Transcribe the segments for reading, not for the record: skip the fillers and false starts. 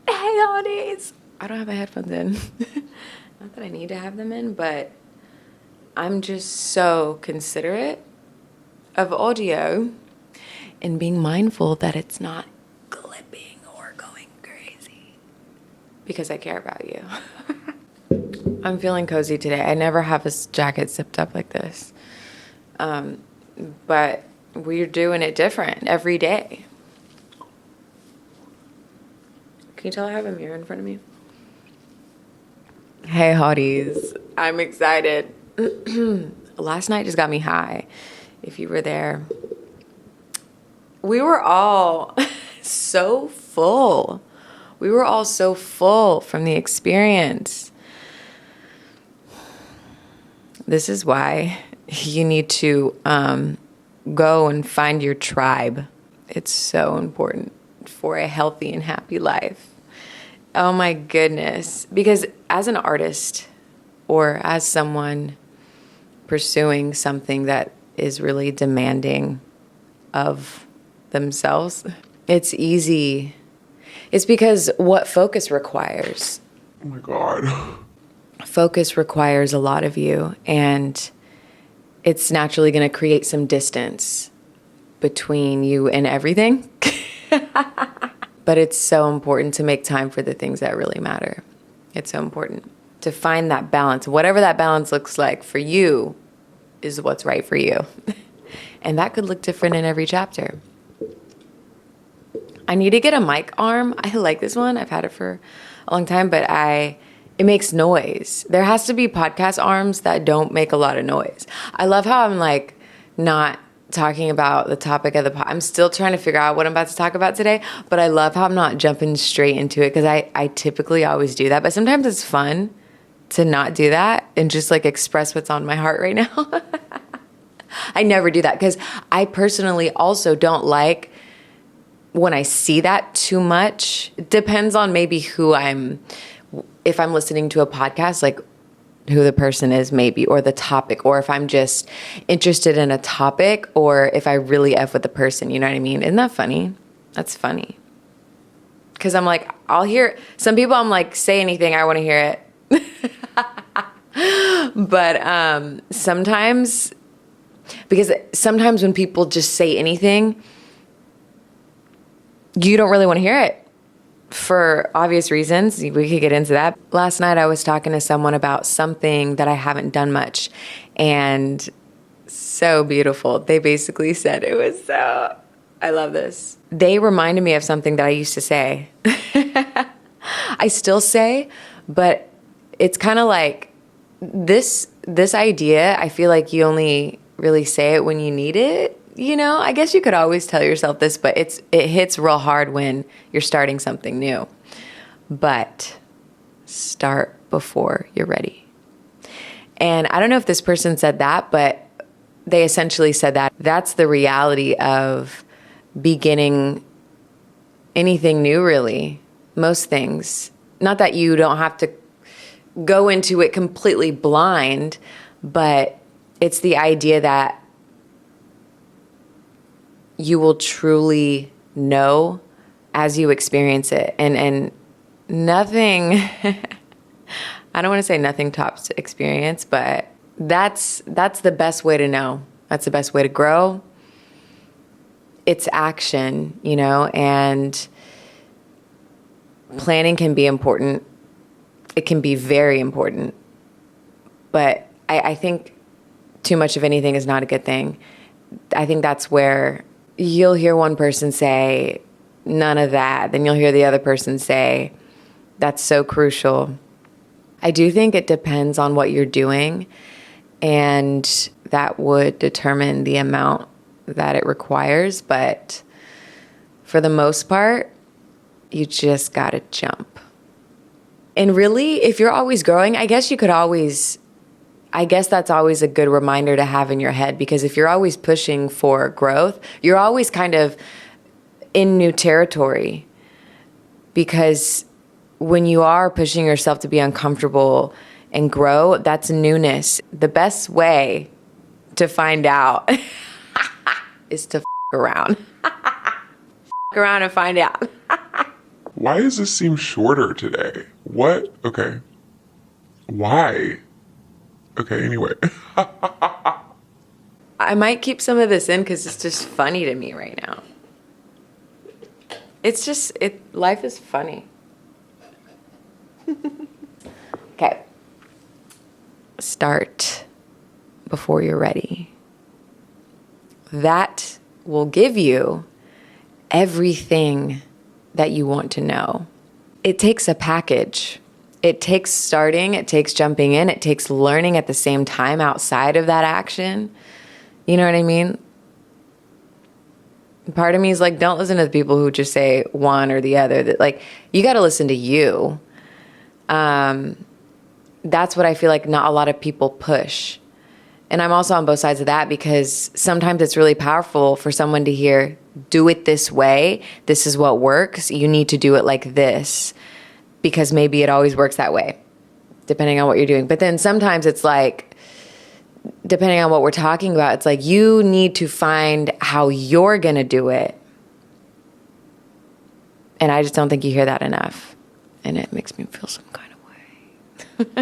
Hey, hotties! I don't have my headphones in. Not that I need to have them in, but I'm just so considerate of audio and being mindful that it's not clipping or going crazy because I care about you. I'm feeling cozy today. I never have this jacket zipped up like this. But we're doing it different every day. Can you tell I have a mirror in front of me? Hey, hotties. I'm excited. Last night just got me high. If you were there, we were all so full. We were all so full from the experience. This is why you need to go and find your tribe. It's so important for a healthy and happy life. Oh my goodness. Because as an artist or as someone pursuing something that is really demanding of themselves, it's easy. It's because what focus requires. Oh my God. Focus requires a lot of you, and it's naturally going to create some distance between you and everything. But it's so important to make time for the things that really matter. It's so important to find that balance. Whatever that balance looks like for you is what's right for you. And that could look different in every chapter. I need to get a mic arm. I like this one. I've had it for a long time, but it makes noise. There has to be podcast arms that don't make a lot of noise. I love how I'm like not talking about the topic of the pod. I'm still trying to figure out what I'm about to talk about today, but I love how I'm not jumping straight into it because I typically always do that. But sometimes it's fun to not do that and just like express what's on my heart right now. I never do that because I personally also don't like when I see that too much. It depends on maybe if I'm listening to a podcast, like who the person is maybe, or the topic, or if I'm just interested in a topic, or if I really F with the person, you know what I mean? Isn't that funny? That's funny. Because I'm like, I'll hear, some people I'm like, say anything, I want to hear it. But sometimes when people just say anything, you don't really want to hear it. For obvious reasons, we could get into that. Last night I was talking to someone about something that I haven't done much, and so beautiful. They basically said I love this. They reminded me of something that I used to say. I still say, but it's kind of like this idea, I feel like you only really say it when you need it. You know, I guess you could always tell yourself this, but it hits real hard when you're starting something new. But start before you're ready. And I don't know if this person said that, but they essentially said that. That's the reality of beginning anything new, really. Most things. Not that you don't have to go into it completely blind, but it's the idea that you will truly know as you experience it. And nothing, I don't want to say nothing tops experience, but that's the best way to know. That's the best way to grow. It's action, you know, and planning can be important. It can be very important. But I think too much of anything is not a good thing. I think that's where you'll hear one person say, none of that. Then you'll hear the other person say, that's so crucial. I do think it depends on what you're doing, and that would determine the amount that it requires. But for the most part, you just gotta jump. And really, if you're always growing, I guess that's always a good reminder to have in your head, because if you're always pushing for growth, you're always kind of in new territory. Because when you are pushing yourself to be uncomfortable and grow, that's newness. The best way to find out is to around. Around and find out. Why does this seem shorter today? What? Okay. Why? Okay, anyway. I might keep some of this in because it's just funny to me right now. Life is funny. Okay. Start before you're ready. That will give you everything that you want to know. It takes a package. It takes starting, it takes jumping in, it takes learning at the same time outside of that action. You know what I mean? Part of me is like, don't listen to the people who just say one or the other. That, like, you got to listen to you. That's what I feel like not a lot of people push. And I'm also on both sides of that because sometimes it's really powerful for someone to hear, do it this way. This is what works. You need to do it like this because maybe it always works that way, depending on what you're doing. But then sometimes it's like, depending on what we're talking about, it's like you need to find how you're going to do it. And I just don't think you hear that enough. And it makes me feel some kind of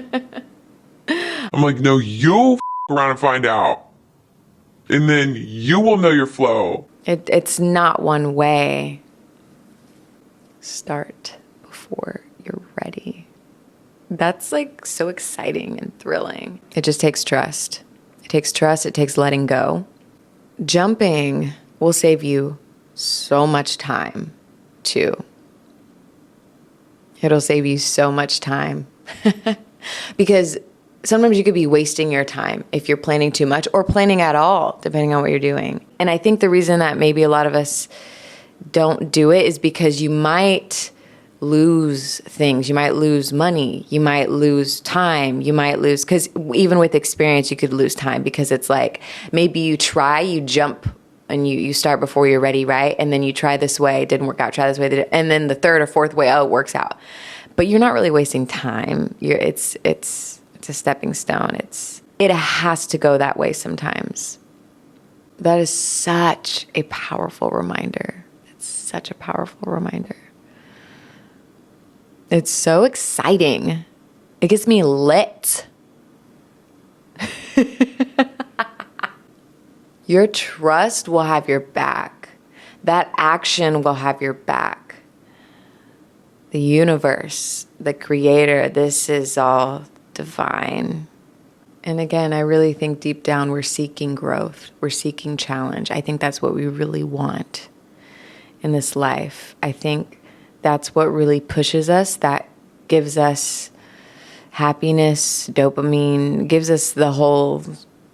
way. I'm like, no, you'll around and find out. And then you will know your flow. It's not one way. Start before you're ready. That's like so exciting and thrilling. It just takes trust. It takes trust. It takes letting go. Jumping will save you so much time too. It'll save you so much time. Because sometimes you could be wasting your time if you're planning too much or planning at all, depending on what you're doing. And I think the reason that maybe a lot of us don't do it is because you might lose things. You might lose money. You might lose time. You might lose, because even with experience, you could lose time because it's like maybe you try, you jump and you start before you're ready, right? And then you try this way, it didn't work out, try this way, and then the third or fourth way, oh, it works out. But you're not really wasting time. It's a stepping stone. It has to go that way sometimes. That is such a powerful reminder. It's such a powerful reminder. It's so exciting. It gets me lit. Your trust will have your back. That action will have your back. The universe, the creator, this is all divine. And again, I really think deep down we're seeking growth. We're seeking challenge. I think that's what we really want in this life. I think that's what really pushes us, that gives us happiness, dopamine, gives us the whole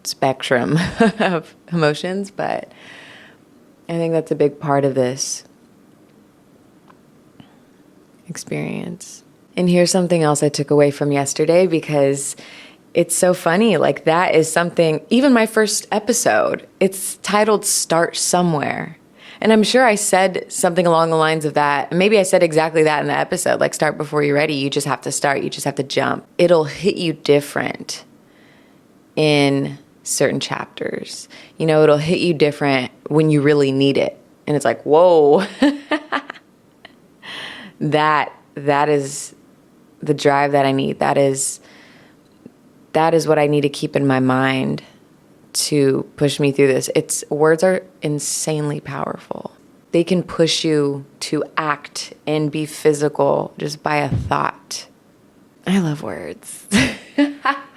spectrum of emotions. But I think that's a big part of this experience. And here's something else I took away from yesterday, because it's so funny. Like, that is something, even my first episode, it's titled Start Somewhere. And I'm sure I said something along the lines of that. Maybe I said exactly that in the episode, like, start before you're ready. You just have to start. You just have to jump. It'll hit you different in certain chapters. You know, it'll hit you different when you really need it. And it's like, whoa. That is the drive that I need. That is what I need to keep in my mind to push me through this. Words are insanely powerful. They can push you to act and be physical just by a thought. I love words. I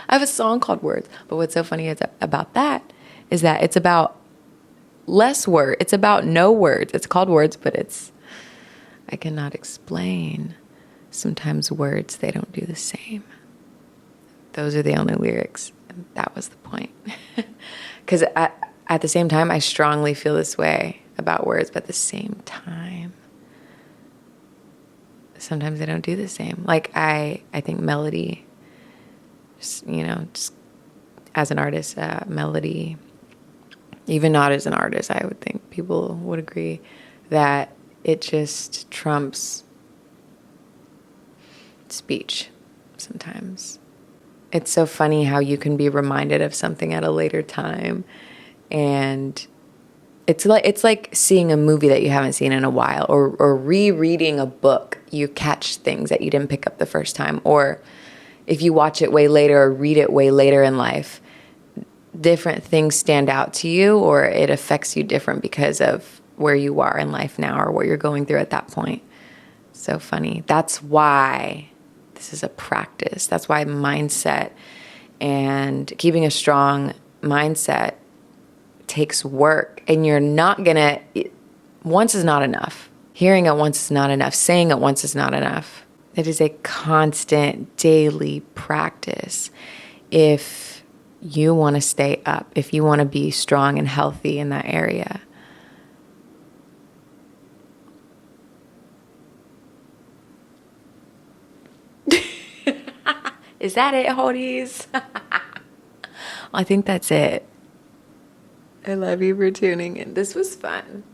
have a song called Words, but what's so funny about that is that it's about less word. It's about no words. It's called Words, but I cannot explain. Sometimes words, they don't do the same. Those are the only lyrics. And that was the point. Because at the same time, I strongly feel this way about words, but at the same time, sometimes they don't do the same. Like, I think melody, just as an artist, melody, even not as an artist, I would think people would agree that it just trumps speech sometimes. It's so funny how you can be reminded of something at a later time and It's like seeing a movie that you haven't seen in a while, or rereading a book. You catch things that you didn't pick up the first time, or if you watch it way later or read it way later in life, different things stand out to you, or it affects you different because of where you are in life now or what you're going through at that point. So funny. That's why this is a practice. That's why mindset and keeping a strong mindset takes work, and you're not gonna, once is not enough. Hearing it once is not enough. Saying it once is not enough. It is a constant daily practice. If you want to stay up, if you want to be strong and healthy in that area. Is that it, Hodies? I think that's it. I love you for tuning in. This was fun.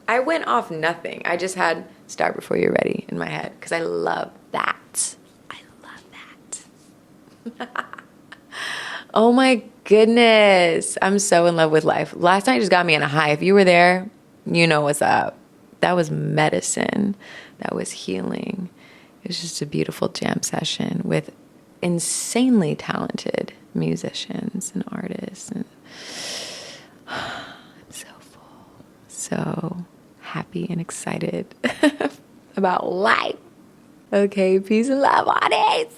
I went off nothing. I just had Start Before You're Ready in my head because I love that. I love that. Oh my goodness. I'm so in love with life. Last night just got me on a high. If you were there, you know what's up. That was medicine. That was healing. It was just a beautiful jam session with insanely talented musicians and artists. And I'm so full, so happy and excited about life. Okay, peace and love, audience.